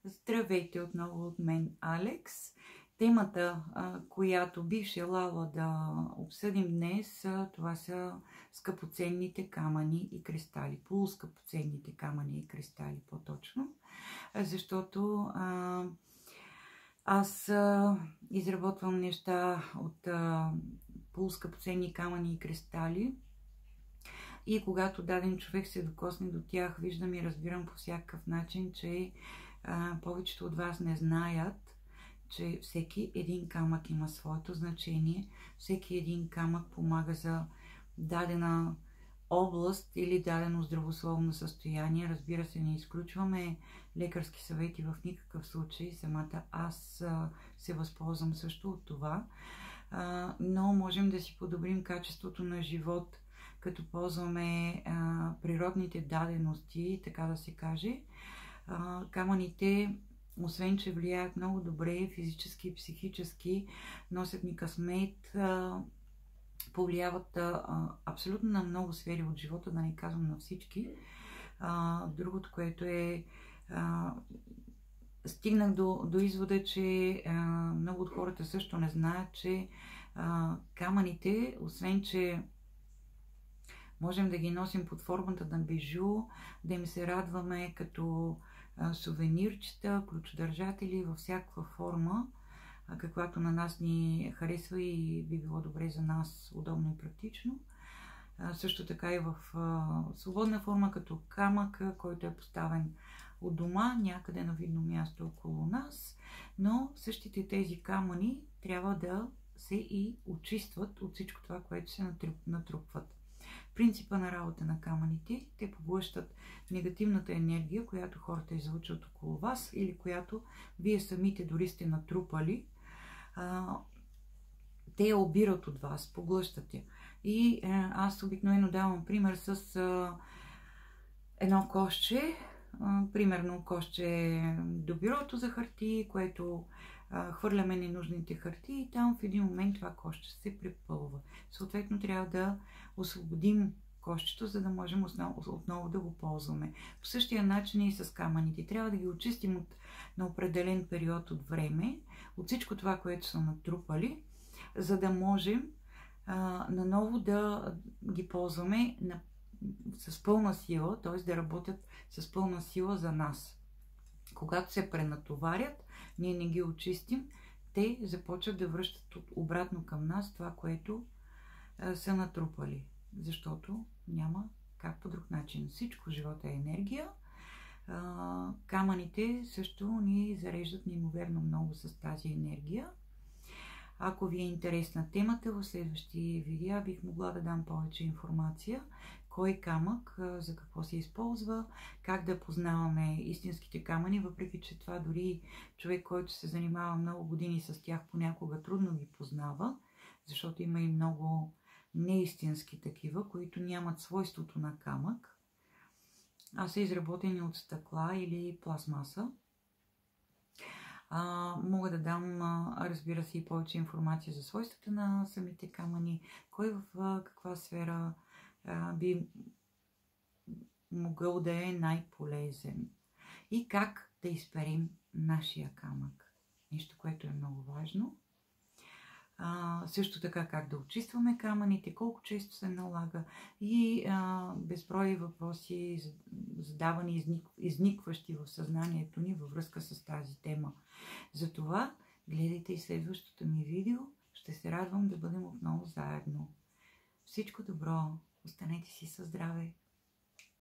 Здравейте отново от мен, Алекс. Темата, която бих желала да обсъдим днес, това са скъпоценните камъни и кристали. Полускъпоценните камъни и кристали по-точно, защото аз изработвам неща от полускъпоценни камъни и кристали. И когато даден човек се докосне до тях, виждам и разбирам по всякакъв начин, че повечето от вас не знаят, че всеки един камък има своето значение. Всеки един камък помага за дадена област или дадено здравословно състояние. Разбира се, не изключваме лекарски съвети в никакъв случай. Самата аз се възползвам също от това. Но можем да си подобрим качеството на живот, като ползваме природните дадености, така да се каже. Камъните, освен че влияят много добре физически и психически, носят ни късмет, повлияват абсолютно на много сфери от живота, да не казвам на всички. Другото, което е, стигнах до извода, че много от хората също не знаят, че камъните, освен че можем да ги носим под формата на бижу, да им се радваме като сувенирчета, ключодържатели във всякаква форма, каквато на нас ни харесва и би било добре за нас, удобно и практично. Също така и в свободна форма, като камък, който е поставен от дома, някъде на видно място около нас, но същите тези камъни трябва да се и очистват от всичко това, което се натрупват. Принципа на работа на камъните, те поглъщат негативната енергия, която хората излъчват около вас или която вие самите дори сте натрупали. Те я обират от вас, поглъщат я. И аз обикновено давам пример с едно кошче, примерно кошче до бюрото за хартии, което хвърляме ненужните хартии и там в един момент това кошче се препълва. Съответно трябва да освободим кошчето, за да можем отново да го ползваме. По същия начин и с камъните. Трябва да ги очистим на определен период от време, от всичко това, което са натрупали, за да можем наново да ги ползваме с пълна сила, т.е. да работят с пълна сила за нас. Когато се пренатоварят, ние не ги очистим, те започват да връщат обратно към нас това, което са натрупали. Защото няма как по друг начин. Всичко в живота е енергия. Камъните също ни зареждат неимоверно много с тази енергия. Ако ви е интересна темата, в следващия видео бих могла да дам повече информация. Кой камък, за какво се използва, как да познаваме истинските камъни, въпреки че това дори човек, който се занимава много години с тях, понякога трудно ги познава, защото има и много неистински такива, които нямат свойството на камък, а са изработени от стъкла или пластмаса. Мога да дам, разбира се, и повече информация за свойствата на самите камъни, кой в каква сфера би могъл да е най-полезен и как да изперим нашия камък. Нещо, което е много важно. Също така как да очистваме камъните, колко често се налага и безброй въпроси, задавани, изникващи в съзнанието ни във връзка с тази тема. Затова гледайте и следващото ми видео. Ще се радвам да бъдем отново заедно. Всичко добро! Останете си със здраве!